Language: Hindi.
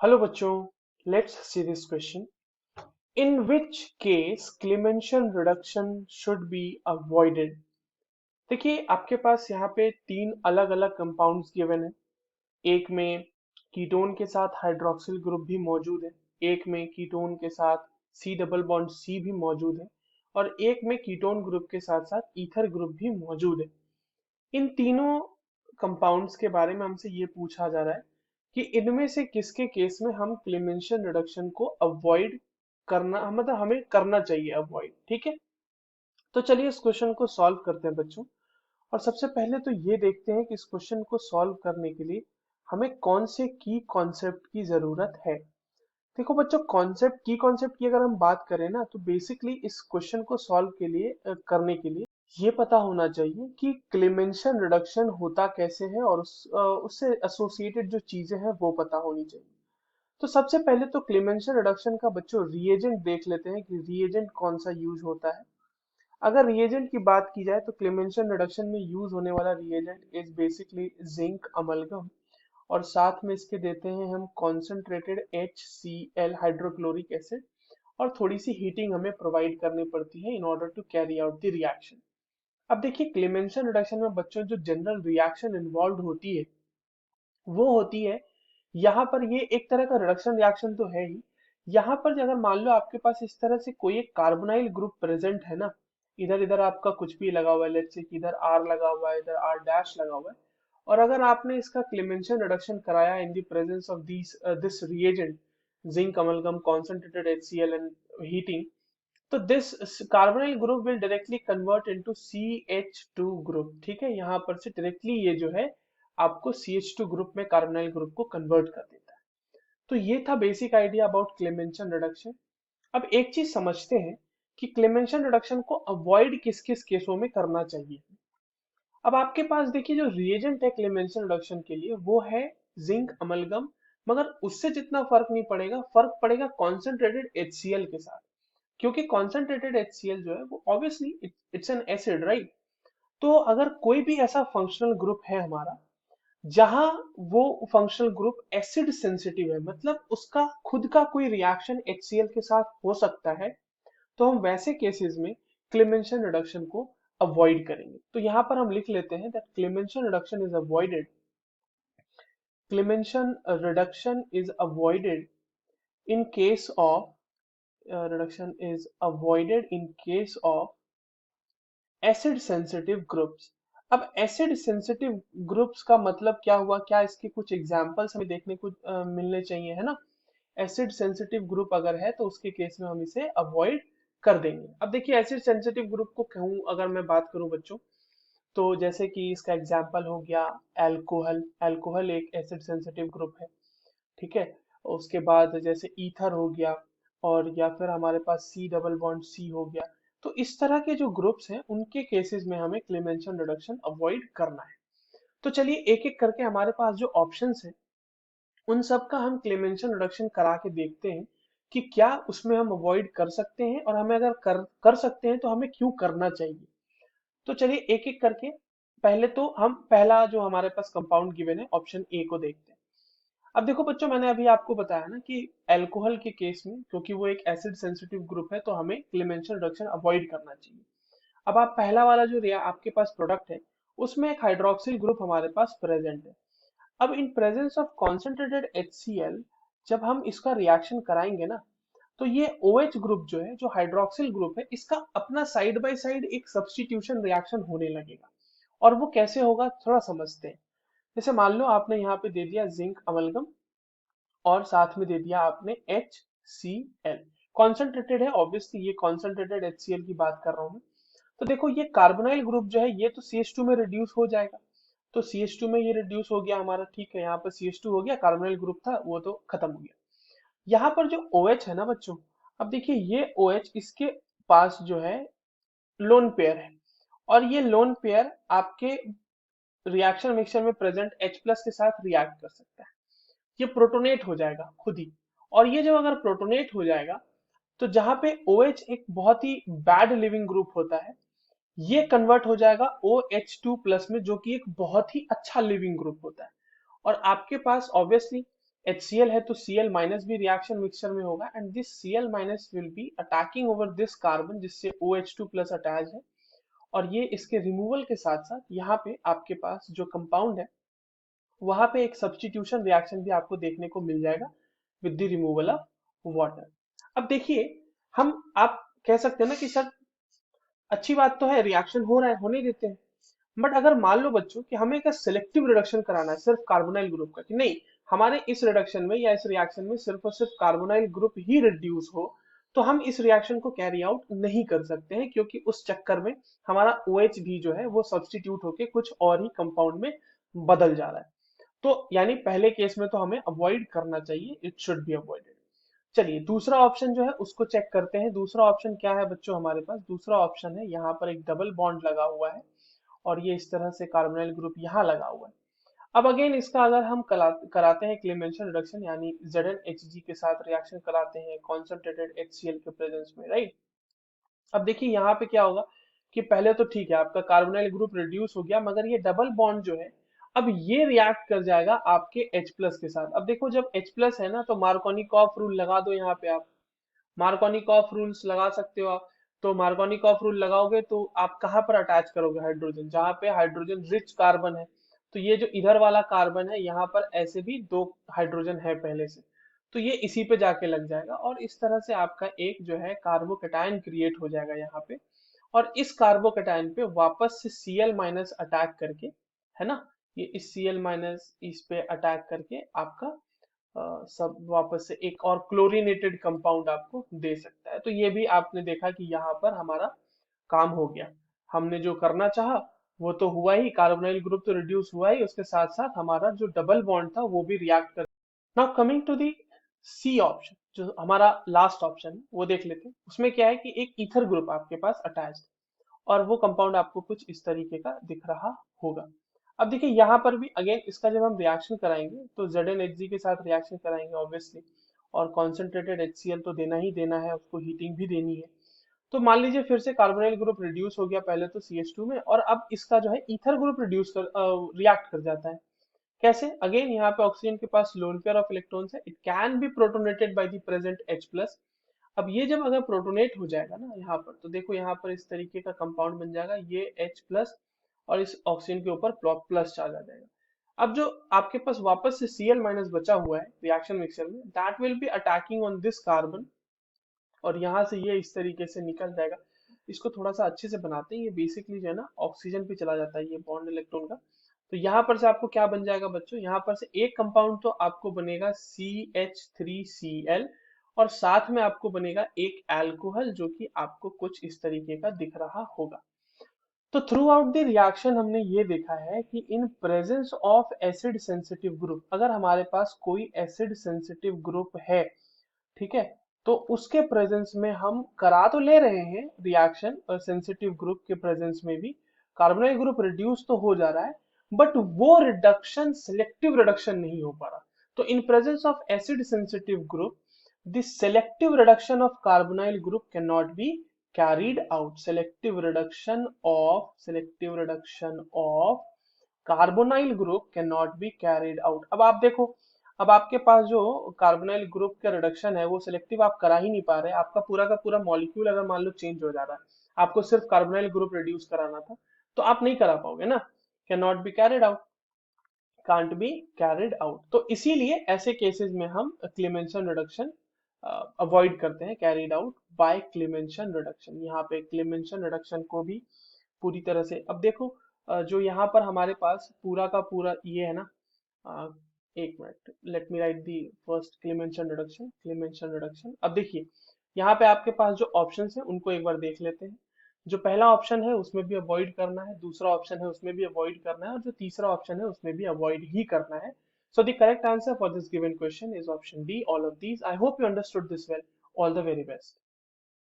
Hello बच्चों, let's see this question. In which case Clemenson reduction should be avoided? देखिए आपके पास यहाँ पे तीन अलग अलग कंपाउंड्स गिवन है। एक में कीटोन के साथ हाइड्रोक्सिल ग्रुप भी मौजूद है, एक में कीटोन के साथ सी डबल बॉन्ड सी भी मौजूद है और एक में कीटोन ग्रुप के साथ साथ ईथर ग्रुप भी मौजूद है। इन तीनों कंपाउंड्स के बारे में हमसे ये पूछा जा रहा है कि इनमें से किसके केस में हम क्लेमेंशन रिडक्शन को अवॉइड करना, मतलब हमें करना चाहिए अवॉइड। ठीक है, तो चलिए इस क्वेश्चन को सॉल्व करते हैं बच्चों। और सबसे पहले तो ये देखते हैं कि इस क्वेश्चन को सॉल्व करने के लिए हमें कौन से की कॉन्सेप्ट की जरूरत है। देखो बच्चों, कॉन्सेप्ट की अगर हम बात करें ना, तो बेसिकली इस क्वेश्चन को सॉल्व के लिए करने के लिए ये पता होना चाहिए कि क्लेमेंशन रिडक्शन होता कैसे है और उससे एसोसिएटेड जो चीजें हैं वो पता होनी चाहिए। तो सबसे पहले तो क्लेमेंशन रिडक्शन का बच्चों रिएजेंट देख लेते हैं कि रिएजेंट कौन सा यूज होता है। अगर रिएजेंट की बात की जाए तो क्लेमेंशन रिडक्शन में यूज होने वाला reagent is basically zinc amalgam, और साथ में इसके देते हैं हम कॉन्सेंट्रेटेड HCl हाइड्रोक्लोरिक एसिड, और थोड़ी सी हीटिंग हमें प्रोवाइड करनी पड़ती है in order to carry out the reaction. अब देखिए क्लेमेंशन रिडक्शन में बच्चों जो जनरल रिएक्शन इन्वॉल्व होती है वो होती है, यहाँ पर ये एक तरह का रिडक्शन रिएक्शन तो है ही। यहाँ पर अगर मान लो आपके पास इस तरह से कोई एक कार्बोनाइल ग्रुप प्रेजेंट है ना, इधर इधर आपका कुछ भी लगा हुआ है, लेट्स से कि इधर R लगा हुआ है, इधर R डैश लगा हुआ है, और अगर आपने इसका क्लेमेंशन रिडक्शन कराया in the presence of this reagent zinc amalgam concentrated HCl and heating, तो this carbonyl group will directly convert into CH2 group. ठीक है, यहाँ पर से डायरेक्टली ये जो है आपको CH2 ग्रुप में कार्बोनाइल ग्रुप को कन्वर्ट कर देता है। तो ये था basic idea about Clemmensen reduction. अब एक चीज समझते हैं कि क्लेमेंशन रिडक्शन को अवॉइड किस किस केसों में करना चाहिए। अब आपके पास देखिए जो रिएजेंट है क्लेमेंशन रिडक्शन के लिए वो है जिंक अमलगम, मगर उससे जितना फर्क नहीं पड़ेगा, फर्क पड़ेगा कॉन्सेंट्रेटेड HCl के साथ, क्योंकि कॉन्सेंट्रेटेड HCl जो है वो obviously it's an acid, right. तो अगर कोई भी ऐसा फंक्शनल ग्रुप है हमारा जहां वो फंक्शनल ग्रुप एसिड सेंसिटिव है, मतलब उसका खुद का कोई रिएक्शन HCl के साथ हो सकता है, तो हम वैसे केसेस में क्लेमेंशन रिडक्शन को अवॉइड करेंगे। तो यहाँ पर हम लिख लेते हैं that Clemmensen reduction is avoided, Clemmensen reduction is avoided in case of reduction is avoided in case of acid sensitive groups। अब एसिड सेंसिटिव ग्रुप्स का मतलब क्या हुआ, क्या इसके कुछ एग्जांपल्स हमें देखने को मिलने चाहिए, है ना। एसिड सेंसिटिव ग्रुप अगर है तो उसके केस में हम इसे अवॉइड कर देंगे। अब देखिए एसिड सेंसिटिव ग्रुप को कहूँ अगर मैं बात करूं बच्चों, तो जैसे कि इसका एग्जांपल हो गया एल्कोहल। एल्कोहल एक एसिड सेंसिटिव ग्रुप है, ठीक है। उसके बाद जैसे ईथर हो गया, और या फिर हमारे पास सी डबल बॉन्ड सी हो गया। तो इस तरह के जो ग्रुप्स हैं उनके केसेस में हमें क्लेमेंशन रिडक्शन अवॉइड करना है। तो चलिए एक एक करके हमारे पास जो ऑप्शंस हैं उन सब का हम क्लेमेंशन रिडक्शन करा के देखते हैं कि क्या उसमें हम अवॉइड कर सकते हैं, और हमें अगर कर सकते हैं तो हमें क्यों करना चाहिए। तो चलिए एक एक करके पहले तो हम पहला जो हमारे पास कंपाउंड गिवन है ऑप्शन ए को देखते हैं। अब देखो बच्चों, मैंने अभी आपको बताया ना कि अल्कोहल के केस में क्योंकि वो एक एसिड सेंसिटिव ग्रुप है तो हमें क्लेमेंशन रिडक्शन अवॉइड करना चाहिए। अब आप पहला वाला जो रिया आपके पास प्रोडक्ट है उसमें एक हाइड्रोक्सिल ग्रुप हमारे पास प्रेजेंट है। अब in presence of concentrated HCl जब हम इसका रिएक्शन कराएंगे ना, तो ये OH ग्रुप जो है, जो हाइड्रोक्सिल ग्रुप है, इसका अपना साइड बाय साइड एक सब्स्टिट्यूशन रिएक्शन होने लगेगा। और वो कैसे होगा थोड़ा समझते हैं। जैसे मान लो आपने यहाँ पे दे दिया जिंक अमलगम और साथ में दे दिया आपने HCl, कॉन्सेंट्रेटेड है, ऑब्वियसली ये कॉन्सेंट्रेटेड HCl की बात कर रहा हूँ मैं। तो देखो ये कार्बोनाइल ग्रुप जो है ये तो CH2 में रिड्यूस हो जाएगा, तो CH2 में ये रिड्यूस हो गया हमारा, ठीक है। यहाँ पर CH2 हो गया, कार्बोनाइल ग्रुप था वो तो खत्म हो गया। यहाँ पर जो OH है ना बच्चों, अब देखिए ये OH इसके पास जो है लोन पेयर है, और ये लोन पेयर आपके रिएक्शन मिक्सचर में प्रेजेंट H प्लस के साथ रिएक्ट कर सकता है। ये प्रोटोनेट हो जाएगा खुद ही, और ये जब अगर प्रोटोनेट हो जाएगा तो जहां पे OH एक बहुत ही बैड लिविंग ग्रुप होता है, ये कन्वर्ट हो जाएगा OH2 प्लस में, जो कि एक बहुत ही अच्छा लिविंग ग्रुप होता है। और आपके पास ऑब्वियसली HCl है तो Cl माइनस भी रिएक्शन मिक्सचर में होगा and this Cl minus will be attacking over this carbon जिससे OH2 प्लस अटैच है, और ये इसके रिमूवल के साथ साथ यहाँ पे आपके पास जो कंपाउंड है वहां पे एक सब्स्टिट्यूशन रिएक्शन भी आपको देखने को मिल जाएगा with the removal of water. अब देखिए, हम आप कह सकते हैं ना कि सर अच्छी बात तो है, रिएक्शन हो रहा है, होने देते हैं, बट अगर मान लो बच्चों कि हमें एक सिलेक्टिव रिडक्शन कराना है सिर्फ कार्बोनाइल ग्रुप का, कि नहीं हमारे इस रिडक्शन में या इस रिएक्शन में सिर्फ और सिर्फ कार्बोनाइल ग्रुप ही रिड्यूस हो, तो हम इस रिएक्शन को कैरी आउट नहीं कर सकते हैं, क्योंकि उस चक्कर में हमारा OH भी जो है वो सब्स्टिट्यूट होके कुछ और ही कंपाउंड में बदल जा रहा है। तो यानी पहले केस में तो हमें अवॉइड करना चाहिए, इट शुड बी अवॉइडेड। चलिए दूसरा ऑप्शन जो है उसको चेक करते हैं। दूसरा ऑप्शन क्या है बच्चों, हमारे पास दूसरा ऑप्शन है, यहाँ पर एक डबल बॉन्ड लगा हुआ है और ये इस तरह से कार्बोनाइल ग्रुप यहाँ लगा हुआ है। अब अगेन इसका अगर हम कराते हैं क्लेमेंशन रिडक्शन, यानी ZnHg के साथ रिएक्शन कराते हैं कॉन्सेंट्रेटेड HCl के प्रेजेंस में, राइट। अब देखिए यहाँ पे क्या होगा कि पहले तो ठीक है आपका कार्बोनाइल ग्रुप रिड्यूस हो गया, मगर ये डबल बॉन्ड जो है अब ये रिएक्ट कर जाएगा आपके H प्लस के साथ। अब देखो जब H प्लस है ना तो मार्कोनिकॉफ रूल लगा दो यहाँ पे आप, मार्कोनिकॉफ रूल्स लगा सकते हो आप। तो मार्कोनिकॉफ रूल लगाओगे तो आप कहाँ पर अटैच करोगे हाइड्रोजन, जहाँ पे हाइड्रोजन रिच कार्बन है। तो ये जो इधर वाला कार्बन है यहाँ पर ऐसे भी दो हाइड्रोजन है पहले से, तो ये इसी पे जाके लग जाएगा और इस तरह से आपका एक जो है कार्बोकेटायन क्रिएट हो जाएगा यहाँ पे। और इस कार्बोकेटायन पे वापस से Cl माइनस अटैक करके, है ना, ये इस Cl माइनस इस पे अटैक करके आपका सब वापस से एक और क्लोरीनेटेड कंपाउंड आपको दे सकता है। तो ये भी आपने देखा कि यहाँ पर हमारा काम हो गया, हमने जो करना चाहा वो तो हुआ ही, कार्बोनाइल ग्रुप तो रिड्यूस हुआ ही, उसके साथ साथ हमारा जो डबल बॉन्ड था वो भी रिएक्ट कर। Now coming to the C option, जो हमारा लास्ट ऑप्शन है वो देख लेते हैं। उसमें क्या है कि एक ईथर ग्रुप आपके पास अटैच्ड, और वो कंपाउंड आपको कुछ इस तरीके का दिख रहा होगा। अब देखिए यहाँ पर भी अगेन इसका जब हम रिएक्शन कराएंगे तो ZnHg के साथ रिएक्शन कराएंगे ऑब्वियसली, और कॉन्सेंट्रेटेड HCl तो देना ही देना है, उसको हीटिंग भी देनी है। तो मान लीजिए फिर से कार्बोनाइल ग्रुप रिड्यूस हो गया पहले तो CH2 में, और अब इसका जो है ईथर ग्रुप रिड्यूस कर रिएक्ट कर जाता है। कैसे, अगेन यहाँ पे ऑक्सीजन के पास लोन पेयर ऑफ इलेक्ट्रॉन्स है, it can be protonated by the present H plus. अब ये जब अगर प्रोटोनेट हो जाएगा ना यहाँ पर, तो देखो यहाँ पर इस तरीके का कंपाउंड बन जाएगा, ये H प्लस और इस ऑक्सीजन के ऊपर प्लस चार्ज आ जाएगा। अब जो आपके पास वापस से Cl माइनस बचा हुआ है रिएक्शन मिक्सचर में, that will be attacking on this carbon, और यहाँ से ये इस तरीके से निकल जाएगा। इसको थोड़ा सा अच्छे से बनाते हैं, ये बेसिकली जो है ना ऑक्सीजन पे चला जाता है ये बॉन्ड इलेक्ट्रॉन का। तो यहाँ पर से आपको क्या बन जाएगा बच्चों, यहाँ पर से एक कंपाउंड तो आपको बनेगा CH3Cl, और साथ में आपको बनेगा एक अल्कोहल जो कि आपको कुछ इस तरीके का दिख रहा होगा। तो थ्रू आउट द रिएक्शन हमने ये देखा है कि in presence of acid sensitive group, अगर हमारे पास कोई एसिड सेंसिटिव ग्रुप है, ठीक है, तो उसके प्रेजेंस में हम करा तो ले रहे हैं रिएक्शन, और सेंसिटिव ग्रुप के प्रेजेंस में भी कार्बोनाइल ग्रुप रिड्यूस तो हो जा रहा है, बट वो रिडक्शन सिलेक्टिव रिडक्शन नहीं हो पा रहा। तो in presence of acid sensitive group the selective reduction of carbonyl group cannot be carried out. Selective reduction of carbonyl group cannot be carried out. अब आप देखो, अब आपके पास जो कार्बोनाइल ग्रुप का रिडक्शन है वो सिलेक्टिव आप करा ही नहीं पा रहे, आपका पूरा का पूरा मॉलिक्यूल अगर मान लो चेंज हो जा रहा है, आपको सिर्फ कार्बोनाइल ग्रुप रिड्यूस कराना था, तो आप नहीं करा पाओगे ना, can not be carried out, can't be carried out. तो इसीलिए ऐसे केसेस में हम क्लेमेंशन रिडक्शन अवॉइड करते हैं, carried out by Clemmensen reduction. यहाँ पे क्लेमेंशन रिडक्शन को भी पूरी तरह से, अब देखो जो यहाँ पर हमारे पास पूरा का पूरा ये है ना, अ, एक मिनट, let me write the first Clemmensen reduction. अब देखिए यहाँ पे आपके पास जो ऑप्शंस हैं उनको एक बार देख लेते हैं। जो पहला ऑप्शन है उसमें भी अवॉइड करना है, दूसरा ऑप्शन है उसमें भी अवॉइड करना है, और जो तीसरा ऑप्शन है उसमें भी अवॉइड ही करना है। So the correct answer for this given question is option D, all of these. I hope you understood this well. All the very best.